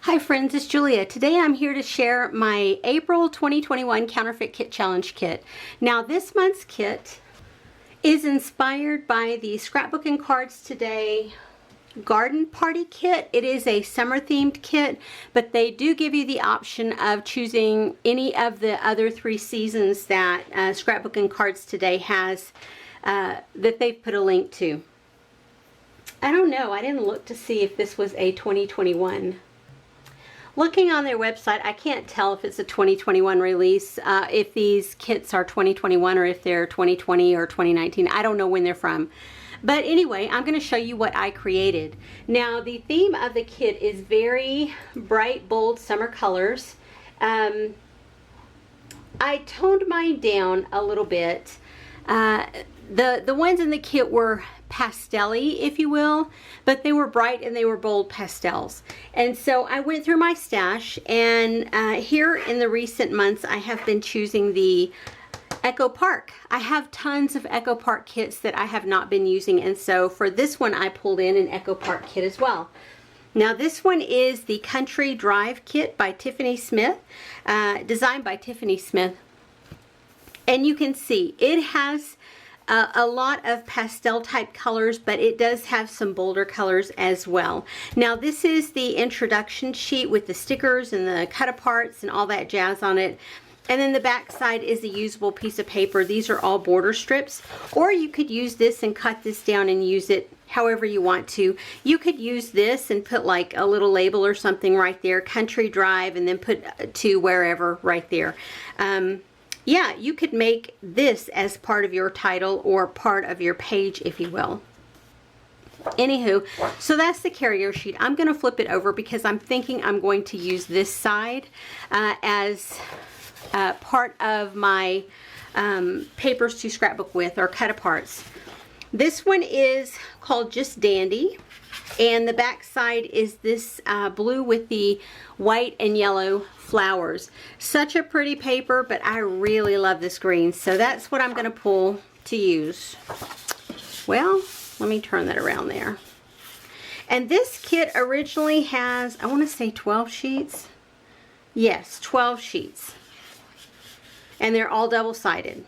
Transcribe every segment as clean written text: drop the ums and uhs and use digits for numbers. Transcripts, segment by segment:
Hi friends, it's Julia. Today I'm here to share my April 2021 Counterfeit Kit Challenge kit. Now this month's kit is inspired by the Scrapbook and Cards Today Garden Party kit. It is a summer themed kit, but they do give you the option of choosing any of the other 3 seasons that Scrapbook and Cards Today has that they've put a link to. I don't know, I didn't look to see if this was a 2021. Looking on their website, I can't tell if it's a 2021 release, if these kits are 2021 or if they're 2020 or 2019. I don't know when they're from. But anyway, I'm going to show you what I created. Now, the theme of the kit is very bright, bold summer colors. I toned mine down a little bit. The ones in the kit were pastel-y, if you will, but they were bright and they were bold pastels. And so I went through my stash, and here in the recent months I have been choosing the Echo Park. I have tons of Echo Park kits that I have not been using, and so for this one I pulled in an Echo Park kit as well. Now this one is the Country Drive kit by Tiffany Smith, designed by Tiffany Smith, and you can see it has a lot of pastel type colors, but it does have some bolder colors as well. Now this is the introduction sheet with the stickers and the cut aparts and all that jazz on it. And then the back side is a usable piece of paper. These are all border strips, or you could use this and cut this down and use it however you want to. You could use this and put like a little label or something right there, Country Drive, and then put to wherever right there. Yeah, you could make this as part of your title or part of your page, if you will. Anywho, so that's the carrier sheet. I'm going to flip it over because I'm thinking I'm going to use this side as part of my papers to scrapbook with, or cut aparts. This one is called Just Dandy, and the back side is this blue with the white and yellow flowers. Such a pretty paper, but I really love this green, so that's what I'm going to pull to use. Well, let me turn that around there. And this kit originally has, I want to say 12 sheets. Yes, 12 sheets. And they're all double-sided.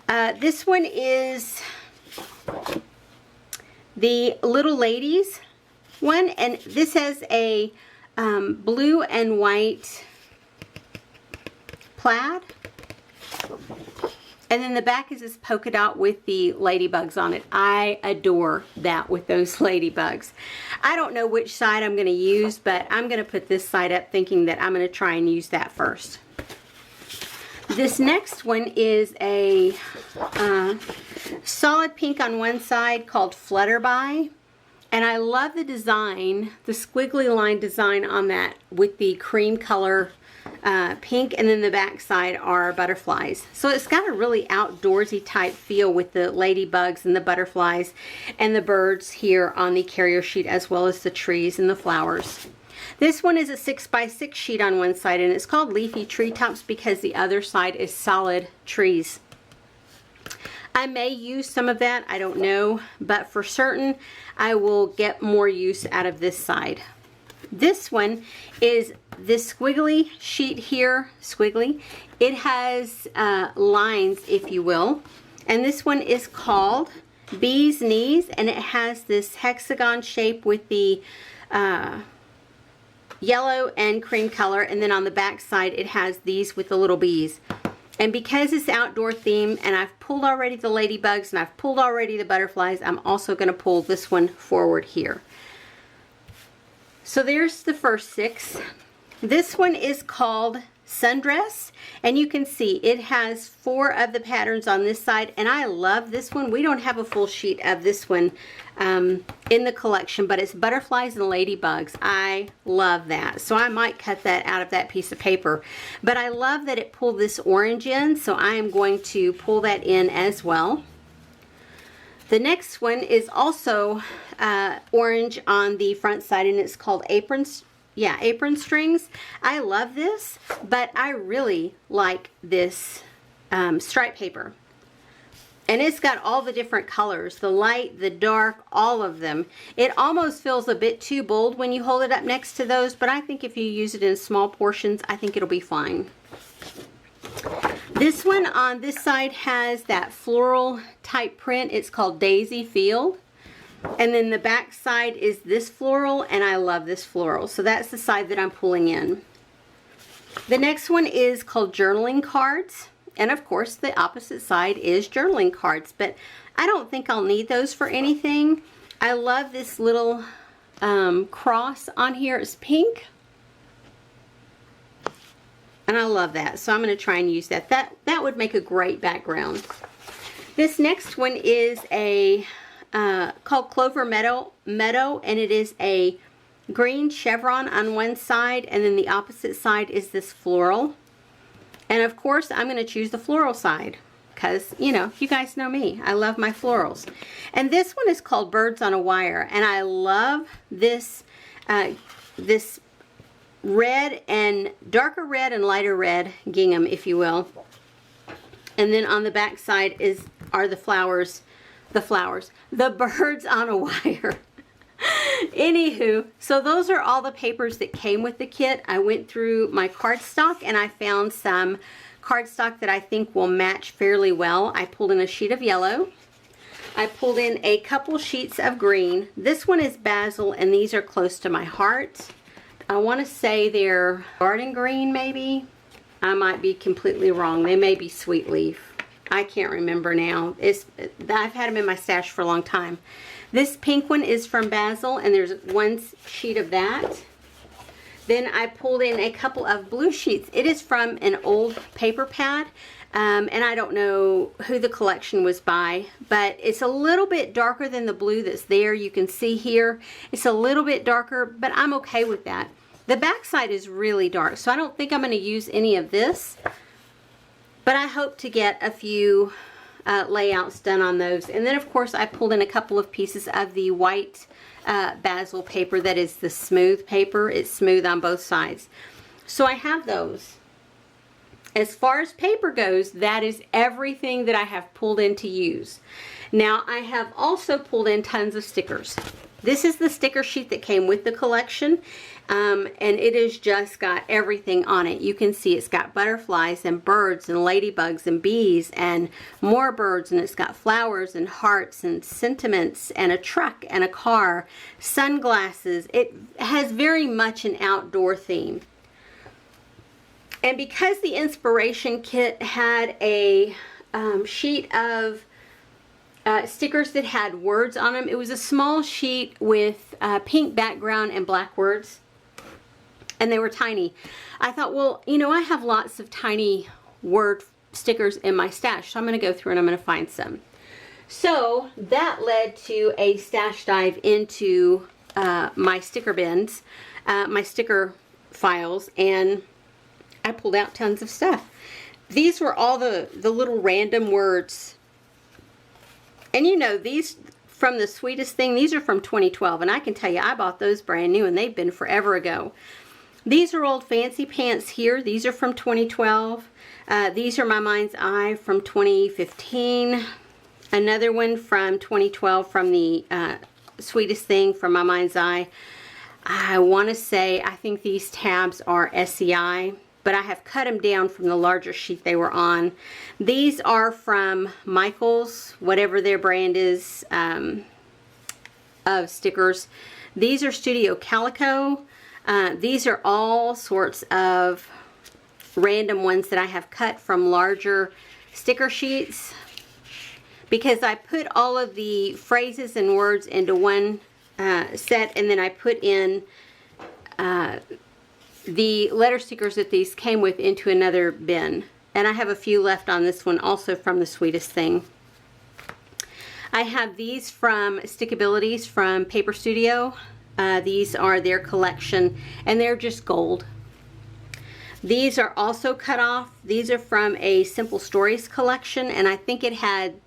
This one is the Little Ladies one, and this has a blue and white plaid, and then the back is this polka dot with the ladybugs on it. I adore that with those ladybugs. I don't know which side I'm going to use, but I'm going to put this side up thinking that I'm going to try and use that first. This next one is a solid pink on one side called Flutterby. And I love the design, the squiggly line design on that with the cream color pink, and then the back side are butterflies. So it's got a really outdoorsy type feel with the ladybugs and the butterflies and the birds here on the carrier sheet, as well as the trees and the flowers. This one is a 6x6 sheet on one side, and it's called Leafy Treetops because the other side is solid trees. I may use some of that, I don't know, but for certain I will get more use out of this side. This one is this squiggly sheet here, squiggly. It has lines, if you will, and this one is called Bee's Knees, and it has this hexagon shape with the yellow and cream color, and then on the back side it has these with the little bees. And because it's outdoor theme, and I've pulled already the ladybugs and I've pulled already the butterflies, I'm also going to pull this one forward here. So there's the first 6. This one is called Sundress, and you can see it has 4 of the patterns on this side, and I love this one. We don't have a full sheet of this one in the collection, but it's butterflies and ladybugs. I love that, so I might cut that out of that piece of paper, but I love that it pulled this orange in, so I am going to pull that in as well. The next one is also orange on the front side, and it's called Aprons. Yeah, apron strings. I love this, but I really like this stripe paper. And it's got all the different colors, the light, the dark, all of them. It almost feels a bit too bold when you hold it up next to those, but I think if you use it in small portions, I think it'll be fine. This one on this side has that floral type print. It's called Daisy Field. And then the back side is this floral, and I love this floral. So that's the side that I'm pulling in. The next one is called Journaling Cards. And of course, the opposite side is journaling cards, but I don't think I'll need those for anything. I love this little cross on here. It's pink. And I love that. So I'm going to try and use that. That would make a great background. This next one is a called Clover Meadow, and it is a green chevron on one side, and then the opposite side is this floral. And of course, I'm going to choose the floral side because, you know, you guys know me. I love my florals. And this one is called Birds on a Wire. And I love this, this red and darker red and lighter red gingham, if you will. And then on the back side are the flowers, the birds on a wire. Anywho, so those are all the papers that came with the kit. I went through my cardstock and I found some cardstock that I think will match fairly well. I pulled in a sheet of yellow. I pulled in a couple sheets of green. This one is basil and these are close to my heart. I want to say they're garden green maybe. I might be completely wrong. They may be sweet leaf. I can't remember now. I've had them in my stash for a long time. This pink one is from Basil, and there's one sheet of that. Then I pulled in a couple of blue sheets. It is from an old paper pad, and I don't know who the collection was by, but it's a little bit darker than the blue that's there. You can see here, it's a little bit darker, but I'm okay with that. The back side is really dark, so I don't think I'm going to use any of this, but I hope to get a few layouts done on those. And then of course I pulled in a couple of pieces of the white basil paper that is the smooth paper. It's smooth on both sides. So I have those. As far as paper goes, that is everything that I have pulled in to use. Now I have also pulled in tons of stickers. This is the sticker sheet that came with the collection, and it has just got everything on it. You can see it's got butterflies and birds and ladybugs and bees and more birds, and it's got flowers and hearts and sentiments and a truck and a car, sunglasses. It has very much an outdoor theme. And because the inspiration kit had a sheet of stickers that had words on them. It was a small sheet with pink background and black words, and they were tiny. I thought, well, you know, I have lots of tiny word stickers in my stash, so I'm going to go through and I'm going to find some. So that led to a stash dive into my sticker bins, my sticker files, and I pulled out tons of stuff. These were all the little random words. And you know, these from the Sweetest Thing, these are from 2012. And I can tell you, I bought those brand new and they've been forever ago. These are old Fancy Pants here. These are from 2012. These are My Mind's Eye from 2015. Another one from 2012 from the Sweetest Thing from My Mind's Eye. I want to say, I think these tabs are SEI, but I have cut them down from the larger sheet they were on. These are from Michael's, whatever their brand is, of stickers. These are Studio Calico. These are all sorts of random ones that I have cut from larger sticker sheets, because I put all of the phrases and words into one set, and then I put in the letter stickers that these came with into another bin. And I have a few left on this one, also from the Sweetest Thing. I have these from Stickabilities from Paper Studio. These are their collection, and they're just gold. These are also cut off. These are from a Simple Stories collection, and I think it had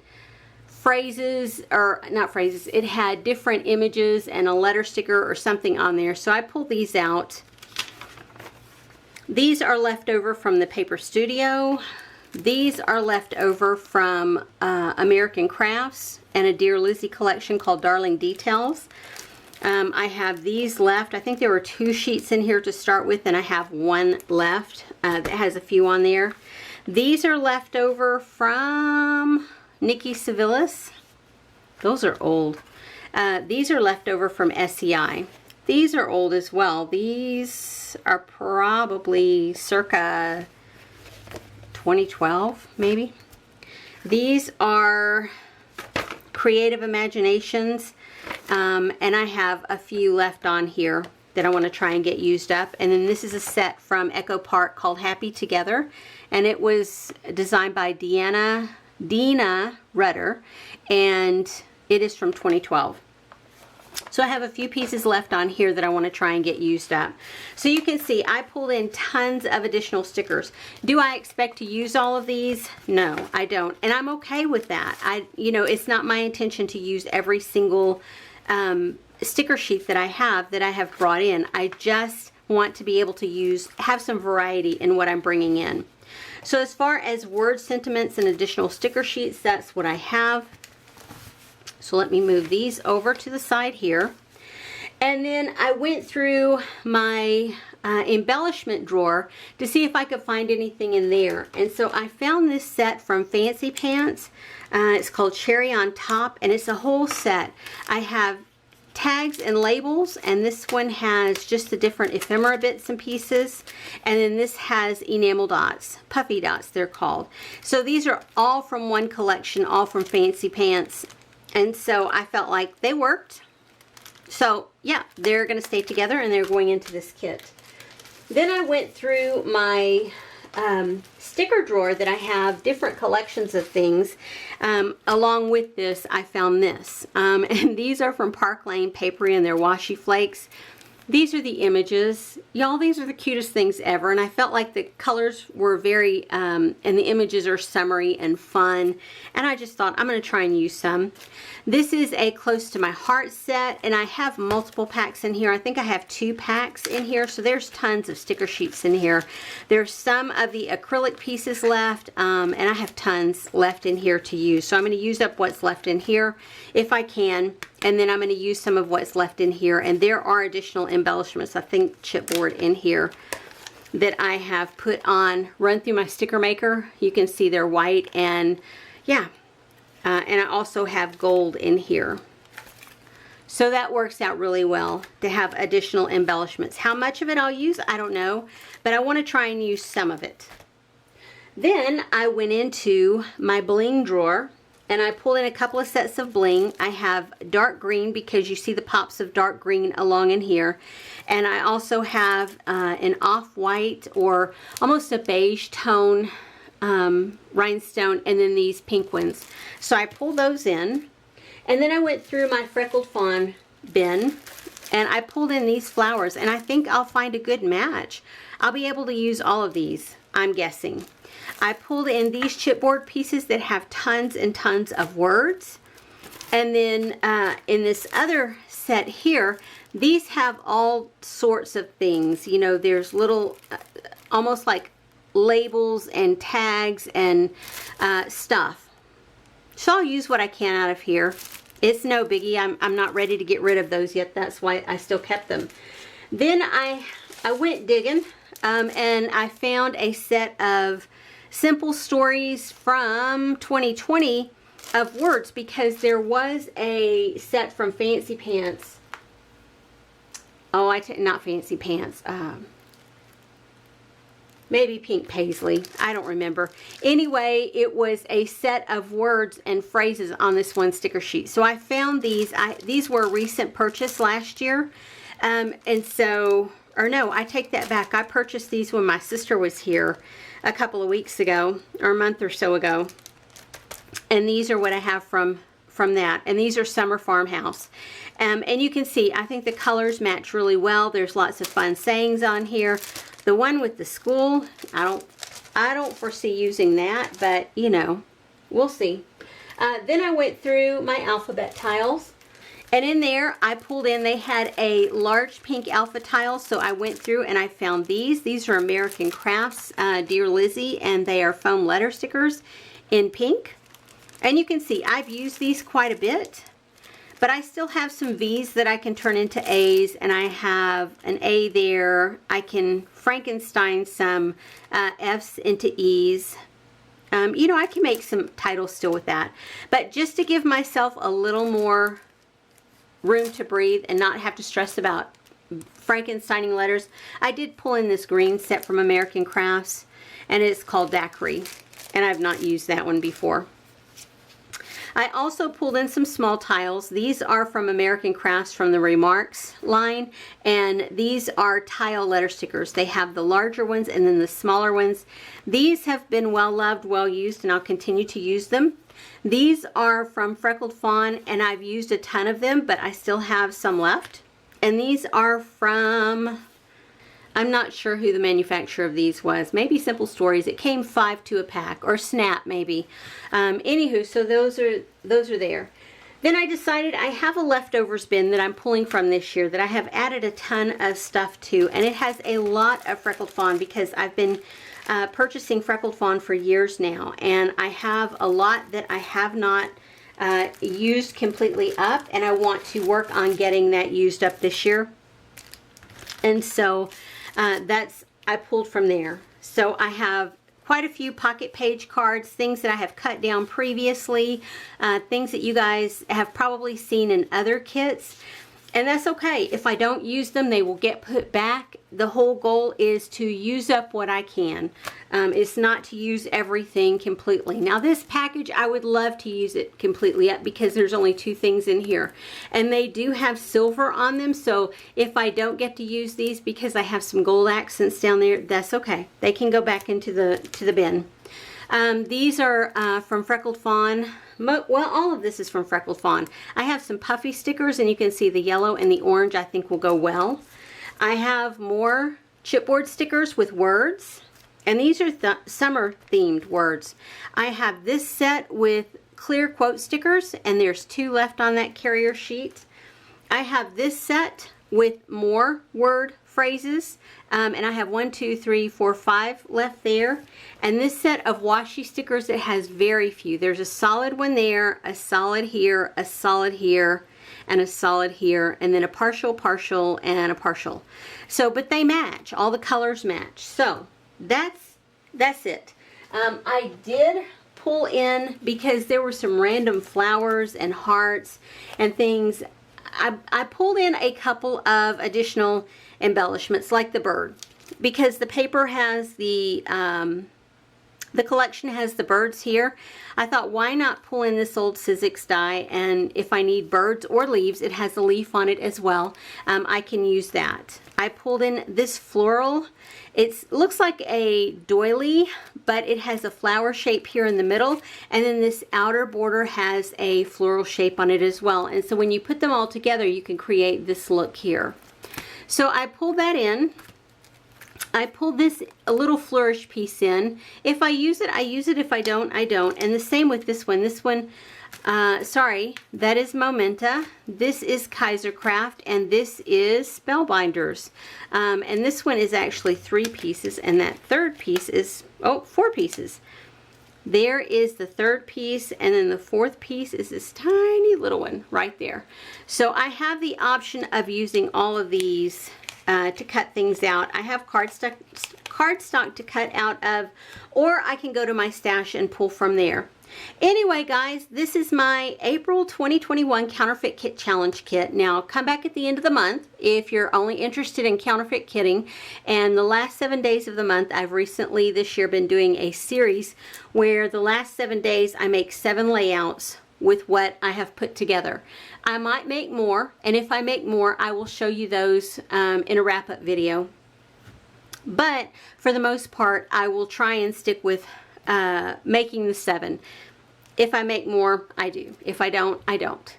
phrases, or not phrases, it had different images and a letter sticker or something on there. So I pulled these out. These are left over from the Paper Studio. These are left over from American Crafts and a Dear Lizzie collection called Darling Details. I have these left. I think there were 2 sheets in here to start with, and I have 1 left that has a few on there. These are left over from Nikki Civilis. Those are old. These are left over from SEI. These are old as well. These are probably circa 2012, maybe. These are Creative Imaginations, and I have a few left on here that I want to try and get used up. And then this is a set from Echo Park called Happy Together, and it was designed by Dina Rudder, and it is from 2012. So I have a few pieces left on here that I want to try and get used up. So you can see I pulled in tons of additional stickers. Do I expect to use all of these? No, I don't. And I'm okay with that. You know, it's not my intention to use every single sticker sheet that I have brought in. I just want to be able to have some variety in what I'm bringing in. So as far as word sentiments and additional sticker sheets, that's what I have. So let me move these over to the side here. And then I went through my embellishment drawer to see if I could find anything in there. And so I found this set from Fancy Pants. It's called Cherry on Top, and it's a whole set. I have tags and labels, and this one has just the different ephemera bits and pieces, and then this has enamel dots, puffy dots they're called. So these are all from one collection, all from Fancy Pants. And so I felt like they worked. So yeah, they're going to stay together and they're going into this kit. Then I went through my sticker drawer that I have different collections of things. Along with this, I found this. And these are from Park Lane Papery, and they're washi flakes. These are the images. Y'all, these are the cutest things ever. And I felt like the colors were very, and the images are summery and fun. And I just thought, I'm going to try and use some. This is a Close to My Heart set, and I have multiple packs in here. I think I have 2 packs in here, so there's tons of sticker sheets in here. There's some of the acrylic pieces left, and I have tons left in here to use. So I'm going to use up what's left in here if I can, and then I'm going to use some of what's left in here. And there are additional embellishments, I think chipboard in here, that I have put on, run through my sticker maker. You can see they're white, and yeah. And I also have gold in here. So that works out really well to have additional embellishments. How much of it I'll use, I don't know, but I want to try and use some of it. Then I went into my bling drawer and I pulled in a couple of sets of bling. I have dark green because you see the pops of dark green along in here. And I also have an off-white or almost a beige tone rhinestone, and then these pink ones. So I pulled those in, and then I went through my Freckled Fawn bin and I pulled in these flowers, and I think I'll find a good match. I'll be able to use all of these, I'm guessing. I pulled in these chipboard pieces that have tons and tons of words, and then in this other set here, these have all sorts of things. You know, there's little almost like labels and tags and stuff. So I'll use what I can out of here. It's no biggie. I'm not ready to get rid of those yet. That's why I still kept them. Then I went digging and I found a set of simple stories from 2020 of words, because there was a set from Fancy Pants. Oh, not Fancy Pants. Maybe Pink Paisley. I don't remember. Anyway, it was a set of words and phrases on this one sticker sheet. So I found these. These were a recent purchase last year. And so, or no, I take that back. I purchased these when my sister was here a couple of weeks ago, or a month or so ago. And these are what I have from that. And these are Summer Farmhouse. And you can see, I think the colors match really well. There's lots of fun sayings on here. The one with the school, I don't foresee using that, but you know, we'll see. Then I went through my alphabet tiles, And in there, I pulled in, they had a large pink alpha tile, so I went through and I found these. These are American Crafts Dear Lizzie, and they are foam letter stickers in pink. And you can see, I've used these quite a bit, but I still have some V's that I can turn into A's, and I have an A there. I can Frankenstein some F's into E's. You know, I can make some titles still with that. But just to give myself a little more room to breathe and not have to stress about Frankensteining letters, I did pull in this green set from American Crafts, and it's called Daiquiri, and I've not used that one before. I also pulled in some small tiles. These are from American Crafts from the Remarks line, and these are tile letter stickers. They have the larger ones and then the smaller ones. These have been well loved, well used, and I'll continue to use them. These are from Freckled Fawn, and I've used a ton of them, but I still have some left. And these are from, I'm not sure who the manufacturer of these was. Maybe Simple Stories. It came 5 to a pack, or Snap maybe. Anywho, so those are there. Then I decided I have a leftovers bin that I'm pulling from this year that I have added a ton of stuff to, and it has a lot of Freckled Fawn because I've been purchasing Freckled Fawn for years now, and I have a lot that I have not used completely up, and I want to work on getting that used up this year. And so I pulled from there. So I have quite a few pocket page cards, things that I have cut down previously, things that you guys have probably seen in other kits. And that's okay. If I don't use them, they will get put back. The whole goal is to use up what I can. It's not to use everything completely. Now this package, I would love to use it completely up because there's only 2 things in here. And they do have silver on them, so if I don't get to use these because I have some gold accents down there, that's okay. They can go back into the bin. These are from Freckled Fawn. Well, all of this is from Freckled Fawn. I have some puffy stickers, and you can see the yellow and the orange I think will go well. I have more chipboard stickers with words, and these are summer themed words. I have this set with clear quote stickers, and there's 2 left on that carrier sheet. I have this set with more word phrases, and I have 1, 2, 3, 4, 5 left there. And this set of washi stickers, it has very few. There's a solid one there, a solid here, a solid here, and a solid here, and then a partial, partial, and a partial. So, but they match. All the colors match. So that's it. I did pull in, because there were some random flowers and hearts and things, I pulled in a couple of additional embellishments like the bird, because the paper has the collection has the birds here. I thought, why not pull in this old Sizzix die, and if I need birds or leaves, it has a leaf on it as well. I can use that. I pulled in this floral. It looks like a doily, but it has a flower shape here in the middle, and then this outer border has a floral shape on it as well. And so when you put them all together, you can create this look here. So I pulled that in. I pulled this a little flourish piece in. If I use it, I use it. If I don't, I don't. And the same with this one. This one, sorry, that is Momenta. This is Kaisercraft, and this is Spellbinders. And this one is actually 3 pieces, and that third piece is, 4 pieces. There is the third piece, and then the 4th piece is this tiny little one right there. So I have the option of using all of these to cut things out. I have cardstock to cut out of, or I can go to my stash and pull from there. Anyway, guys, this is my April 2021 Counterfeit Kit Challenge kit. Now, come back at the end of the month if you're only interested in counterfeit kitting. And the last 7 days of the month, I've recently this year been doing a series where the last 7 days I make 7 layouts with what I have put together. I might make more, and if I make more, I will show you those in a wrap-up video. But for the most part, I will try and stick with making the 7. If I make more, I do. If I don't, I don't.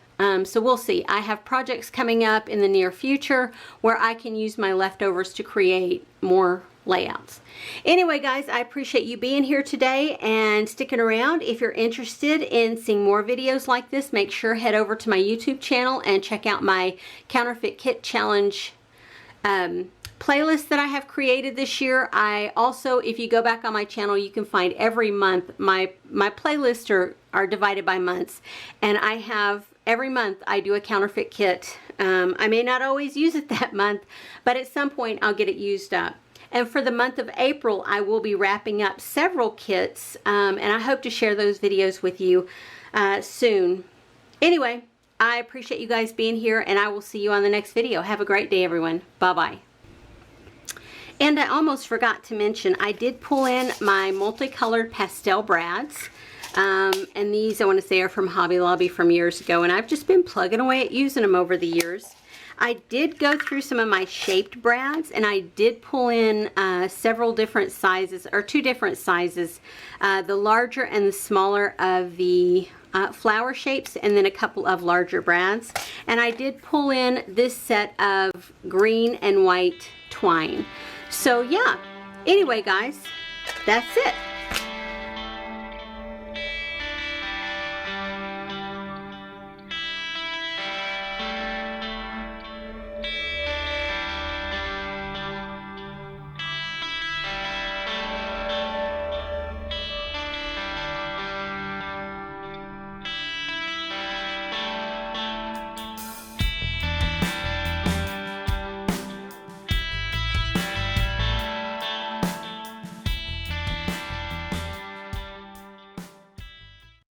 So we'll see. I have projects coming up in the near future where I can use my leftovers to create more layouts. Anyway, guys, I appreciate you being here today and sticking around. If you're interested in seeing more videos like this, make sure head over to my YouTube channel and check out my Counterfeit Kit Challenge playlist that I have created this year. I also, if you go back on my channel, you can find every month, my playlists are divided by months, and I have, every month I do a counterfeit kit. I may not always use it that month, but at some point I'll get it used up. And for the month of April, I will be wrapping up several kits, and I hope to share those videos with you soon. Anyway, I appreciate you guys being here, and I will see you on the next video. Have a great day, everyone. Bye-bye. And I almost forgot to mention, I did pull in my multicolored pastel brads. And these, I want to say, are from Hobby Lobby from years ago, and I've just been plugging away at using them over the years. I did go through some of my shaped brads, and I did pull in several different sizes, or 2 different sizes, the larger and the smaller of the flower shapes, and then a couple of larger brads. And I did pull in this set of green and white twine. So yeah, anyway guys, that's it.